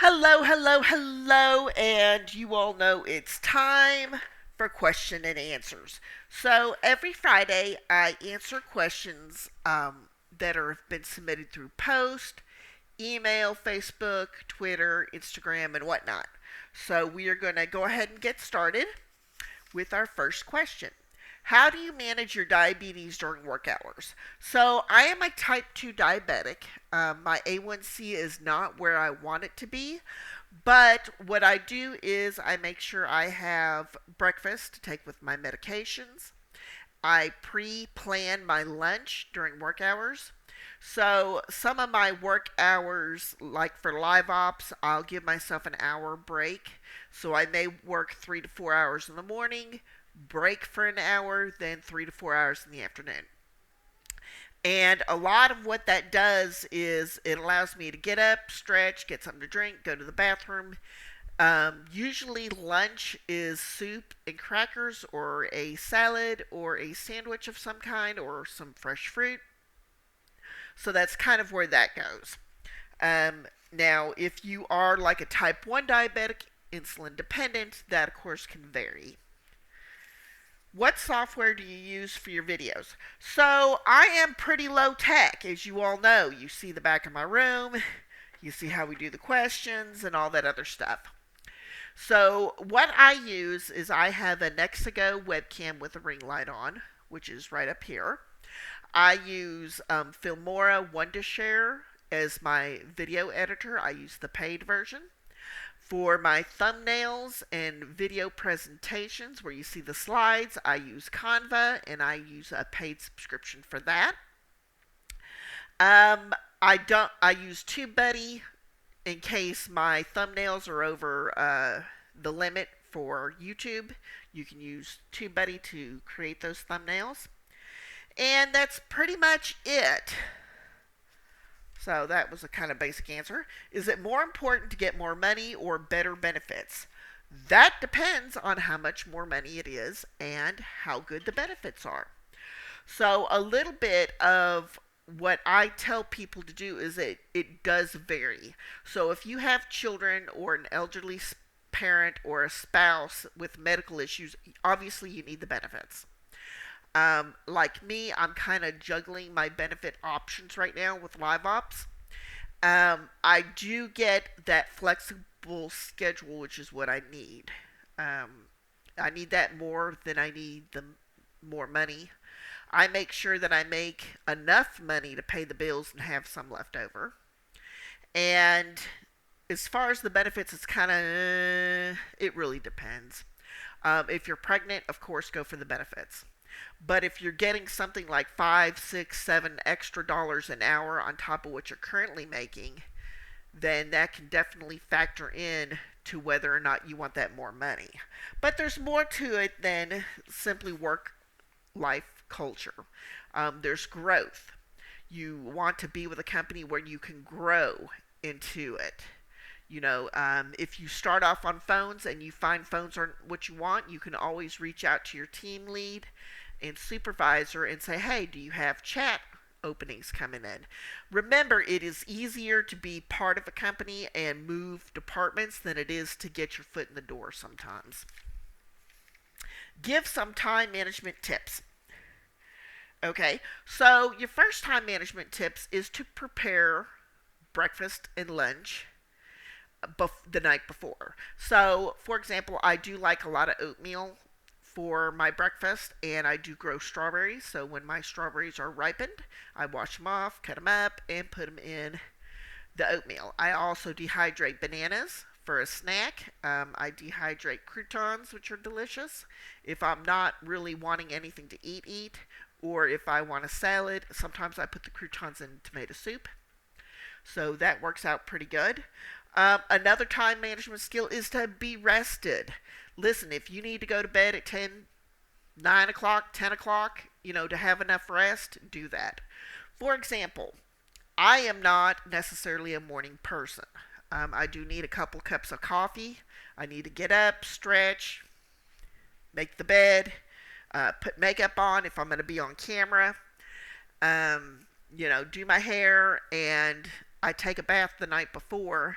Hello, hello, hello, and you all know it's time for question and answers. So every Friday, I answer questions that have been submitted through post, email, Facebook, Twitter, Instagram, and whatnot. So we are going to go ahead and get started with our first question. How do you manage your diabetes during work hours? So, I am a type 2 diabetic. My A1C is not where I want it to be, but what I do is I make sure I have breakfast to take with my medications. I pre plan my lunch during work hours. So, some of my work hours, like for live ops, I'll give myself an hour break. So, I may work 3 to 4 hours in the morning, break for an hour, then 3 to 4 hours in the afternoon. And a lot of what that does is it allows me to get up, stretch, get something to drink, go to the bathroom. Usually, lunch is soup and crackers, or a salad, or a sandwich of some kind, or some fresh fruit. So that's kind of where that goes. Now, if you are like a type 1 diabetic, insulin dependent, that of course can vary. What software do you use for your videos? So I am pretty low tech, as you all know. You see the back of my room, you see how we do the questions and all that other stuff. So what I use is I have a Nexigo webcam with a ring light on, which is right up here. I use Filmora Wondershare as my video editor. I use the paid version. For my thumbnails and video presentations where you see the slides, I use Canva and I use a paid subscription for that. I use TubeBuddy in case my thumbnails are over the limit for YouTube. You can use TubeBuddy to create those thumbnails. And that's pretty much it. So that was a kind of basic answer. Is it more important to get more money or better benefits? That depends on how much more money it is and how good the benefits are. So a little bit of what I tell people to do is it does vary. So if you have children or an elderly parent or a spouse with medical issues, obviously you need the benefits. Like me, I'm kind of juggling my benefit options right now with live ops. I do get that flexible schedule, which is what I need. Um, I need that more than I need the more money. I make sure that I make enough money to pay the bills and have some left over. And as far as the benefits, it's kind of, it really depends. If you're pregnant, of course, go for the benefits. But if you're getting something like 5, 6, 7 extra dollars an hour on top of what you're currently making, then that can definitely factor in to whether or not you want that more money. But there's more to it than simply work life culture. There's growth. You want to be with a company where you can grow into it. If you start off on phones and you find phones aren't what you want, you can always reach out to your team lead and supervisor and say, hey, do you have chat openings coming in? Remember, it is easier to be part of a company and move departments than it is to get your foot in the door sometimes. Give some time management tips. Okay, so your first time management tips is to prepare breakfast and lunch the night before. So, for example, I do like a lot of oatmeal for my breakfast, and I do grow strawberries. So when my strawberries are ripened, I wash them off, cut them up, and put them in the oatmeal. I also dehydrate bananas for a snack. I dehydrate croutons, which are delicious. If I'm not really wanting anything to eat, or if I want a salad, sometimes I put the croutons in tomato soup. So that works out pretty good. Another time management skill is to be rested. Listen, if you need to go to bed at 10, 9 o'clock, 10 o'clock, to have enough rest, do that. For example, I am not necessarily a morning person. I do need a couple cups of coffee. I need to get up, stretch, make the bed, put makeup on if I'm going to be on camera, do my hair, and I take a bath the night before.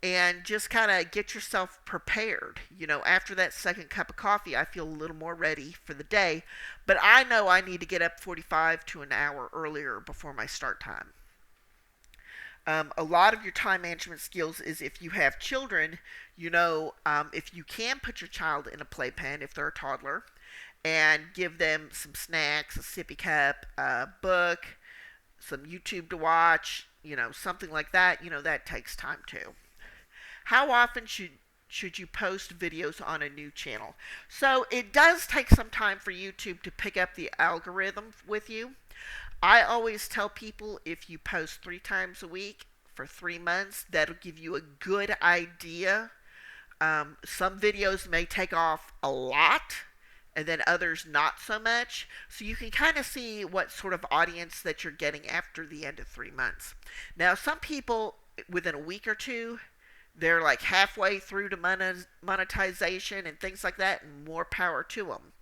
and just kind of get yourself prepared. After that second cup of coffee, I feel a little more ready for the day, but I know I need to get up 45 to an hour earlier before my start time. A lot of your time management skills is if you have children, if you can put your child in a playpen if they're a toddler and give them some snacks, a sippy cup, a book, some YouTube to watch, something like that, that takes time too. How often should you post videos on a new channel? So it does take some time for YouTube to pick up the algorithm with you. I always tell people if you post 3 times a week for 3 months, that'll give you a good idea. Some videos may take off a lot, and then others not so much. So you can kind of see what sort of audience that you're getting after the end of 3 months. Now, some people, within a week or two, they're like halfway through to monetization and things like that, and more power to them.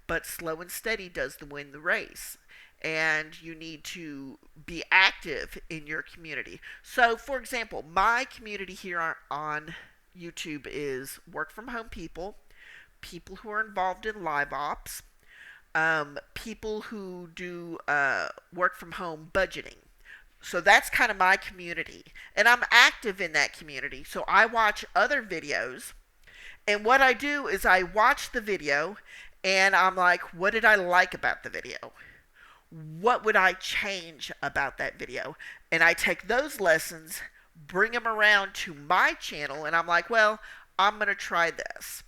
But slow and steady does win the race. And you need to be active in your community. So, for example, my community here on YouTube is work from home people who are involved in live ops, people who do work from home budgeting. So that's kind of my community. And I'm active in that community. So I watch other videos. And what I do is I watch the video and I'm like, what did I like about the video? What would I change about that video? And I take those lessons, bring them around to my channel, and I'm like, well, I'm going to try this.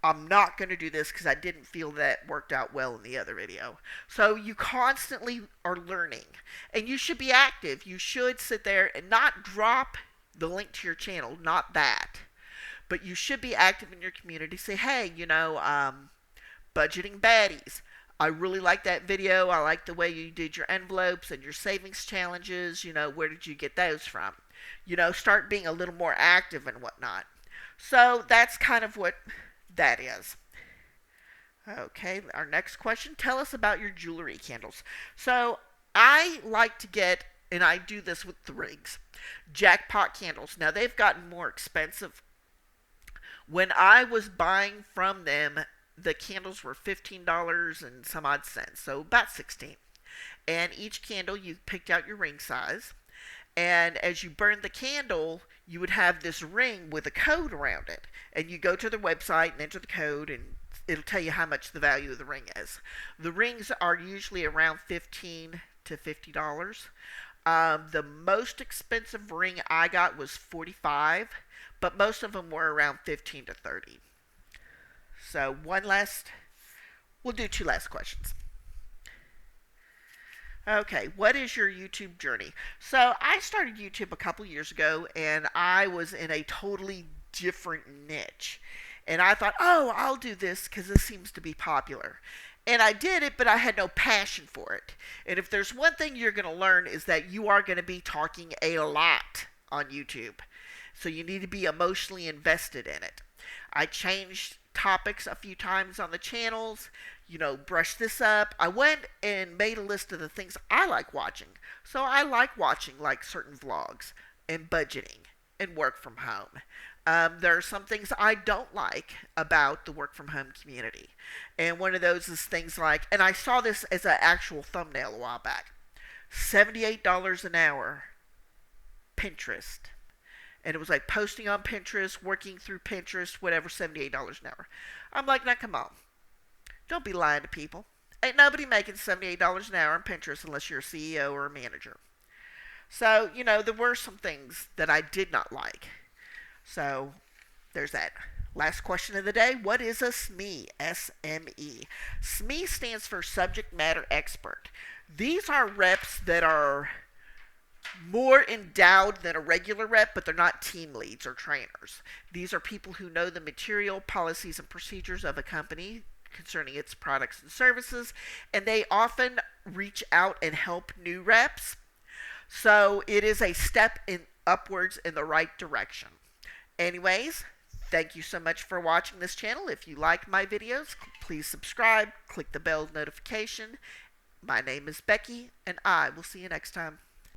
I'm not going to do this because I didn't feel that worked out well in the other video. So you constantly are learning, and you should be active. You should sit there and not drop the link to your channel, not that. But you should be active in your community. Say, hey, budgeting baddies. I really like that video. I like the way you did your envelopes and your savings challenges. Where did you get those from? Start being a little more active and whatnot. So that's kind of what that is. Okay, our next question. Tell us about your jewelry candles. So I like to get, and I do this with the rings, jackpot candles. Now they've gotten more expensive. When I was buying from them, the candles were $15 and some odd cents, so about 16. And each candle, you picked out your ring size, and as you burned the candle, you would have this ring with a code around it. And you go to the website and enter the code, and it'll tell you how much the value of the ring is. The rings are usually around $15 to $50. The most expensive ring I got was $45, but most of them were around $15 to $30. So we'll do 2 last questions. Okay, what is your YouTube journey? So I started YouTube a couple years ago, and I was in a totally different niche. And I thought, I'll do this because this seems to be popular. And I did it, but I had no passion for it. And if there's one thing you're going to learn is that you are going to be talking a lot on YouTube. So you need to be emotionally invested in it. I changed topics a few times on the channels, brush this up. I went and made a list of the things I like watching. So I like watching like certain vlogs and budgeting and work from home. There are some things I don't like about the work from home community. And one of those is things like, and I saw this as an actual thumbnail a while back, $78 an hour, Pinterest. And it was like posting on Pinterest, working through Pinterest, whatever, $78 an hour. I'm like, now come on. Don't be lying to people. Ain't nobody making $78 an hour on Pinterest unless you're a CEO or a manager. So, there were some things that I did not like. So, there's that. Last question of the day. What is a SME? S-M-E. SME stands for Subject Matter Expert. These are reps that are more endowed than a regular rep, but they're not team leads or trainers. These are people who know the material, policies, and procedures of a company concerning its products and services, and they often reach out and help new reps. So it is a step upwards in the right direction. Anyways, thank you so much for watching this channel. If you like my videos, please subscribe, click the bell notification. My name is Becky, and I will see you next time.